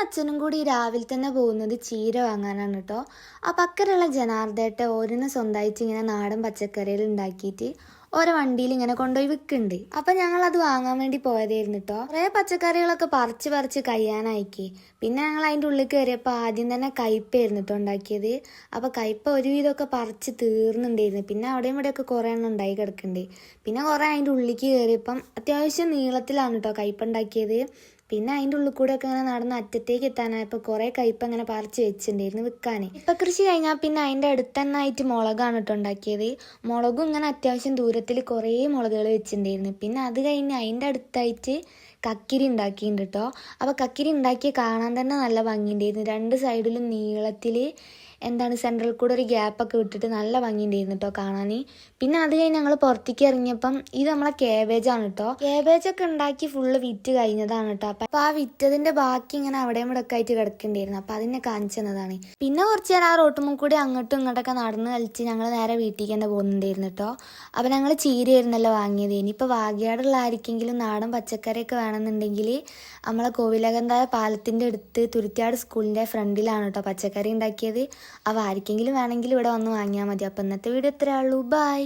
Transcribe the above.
അച്ഛനും കൂടി രാവിലെ തന്നെ പോകുന്നത് ചീര വാങ്ങാനാണ് കേട്ടോ. അപ്പം അക്കരെയുള്ള ജനാർദ്ദേട്ട ഓരോന്ന് സ്വന്തമായിട്ട് ഇങ്ങനെ നാടൻ പച്ചക്കറികൾ ഉണ്ടാക്കിയിട്ട് ഓരോ വണ്ടിയിൽ ഇങ്ങനെ കൊണ്ടുപോയി വിൽക്കുന്നുണ്ട്. അപ്പം ഞങ്ങൾ അത് വാങ്ങാൻ വേണ്ടി പോയതായിരുന്നു കേട്ടോ. കുറേ പച്ചക്കറികളൊക്കെ പറിച്ച് പറിച്ച് കഴിയാനായിക്കേ. പിന്നെ ഞങ്ങൾ അതിൻ്റെ ഉള്ളിൽ കയറിയപ്പോൾ ആദ്യം തന്നെ കയ്പ്പായിരുന്നു കേട്ടോ ഉണ്ടാക്കിയത്. അപ്പം കയ്പ ഒരുവിധമൊക്കെ പറിച്ച് തീർന്നുണ്ടായിരുന്നു. പിന്നെ അവിടെയും ഇവിടെയൊക്കെ കുറേ എണ്ണം ഉണ്ടായി കിടക്കുന്നുണ്ട്. പിന്നെ കുറേ അതിൻ്റെ ഉള്ളിലേക്ക് കയറിയപ്പം അത്യാവശ്യം നീളത്തിലാണ് കേട്ടോ കയ്പ ഉണ്ടാക്കിയത്. പിന്നെ അതിൻ്റെ ഉള്ളിൽ കൂടെ ഒക്കെ ഇങ്ങനെ നടന്ന് അറ്റത്തേക്ക് എത്താനായപ്പോൾ കുറേ കയ്പ അങ്ങനെ പറിച്ച് വെച്ചിട്ടുണ്ടായിരുന്നു വിൽക്കാൻ. ഇപ്പം കൃഷി കഴിഞ്ഞാൽ പിന്നെ അതിൻ്റെ അടുത്ത് തന്നെ ആയിട്ട് മുളകാണ് കേട്ടോ ഉണ്ടാക്കിയത്. മുളകും ഇങ്ങനെ അത്യാവശ്യം ദൂരത്തിൽ കുറേ മുളകുകൾ വെച്ചിട്ടുണ്ടായിരുന്നു. പിന്നെ അത് കഴിഞ്ഞ് അതിൻ്റെ അടുത്തായിട്ട് കക്കിരി ഉണ്ടാക്കിയിട്ടുണ്ട് കേട്ടോ. അപ്പോൾ കക്കിരി ഉണ്ടാക്കിയ കാണാൻ തന്നെ നല്ല ഭംഗിയുണ്ടായിരുന്നു. രണ്ട് സൈഡിലും നീളത്തിൽ സെൻട്രൽ കൂടെ ഒരു ഗ്യാപ്പൊക്കെ വിട്ടിട്ട് നല്ല ഭംഗിയുണ്ടായിരുന്നു കേട്ടോ കാണാൻ. പിന്നെ അത് കഴിഞ്ഞ് ഞങ്ങൾ പുറത്തേക്ക് ഇറങ്ങിയപ്പം ഇത് നമ്മളെ കേബേജാണ് കേട്ടോ. കേബേജൊക്കെ ഉണ്ടാക്കി ഫുള്ള് വിറ്റ് കഴിഞ്ഞതാണ് കേട്ടോ. അപ്പം ആ വിറ്റതിൻ്റെ ബാക്കി ഇങ്ങനെ അവിടെയും ഇവിടെ ഒക്കെ ആയിട്ട് കിടക്കേണ്ടിയിരുന്നു. അപ്പം അതിനെ കാണിച്ചു തന്നതാണ്. പിന്നെ കുറച്ച് നേരം ആ റോട്ടുമ്പോൾ കൂടി അങ്ങോട്ടും ഇങ്ങോട്ടൊക്കെ നടന്ന് കളിച്ച് ഞങ്ങൾ നേരെ വീട്ടിലേക്ക് തന്നെ പോകുന്നുണ്ടായിരുന്നു കേട്ടോ. അപ്പം ഞങ്ങൾ ചീരയായിരുന്നല്ലോ വാങ്ങിയത്. ഇനിയിപ്പോൾ വാഗയാടുള്ള ആർക്കെങ്കിലും നാടൻ പച്ചക്കറിയൊക്കെ വേണമെന്നുണ്ടെങ്കിൽ നമ്മളെ കോവിലകന്തായ പാലത്തിൻ്റെ അടുത്ത് തുരുത്തിയാട് സ്കൂളിൻ്റെ ഫ്രണ്ടിലാണ് കേട്ടോ പച്ചക്കറി ഉണ്ടാക്കിയത്. അപ്പോൾ ആർക്കെങ്കിലും വേണമെങ്കിൽ ഇവിടെ വന്ന് വാങ്ങിയാൽ മതി. അപ്പോൾ ഇന്നത്തെ വീഡിയോ ഇത്രയേ ഉള്ളൂ. ബൈ.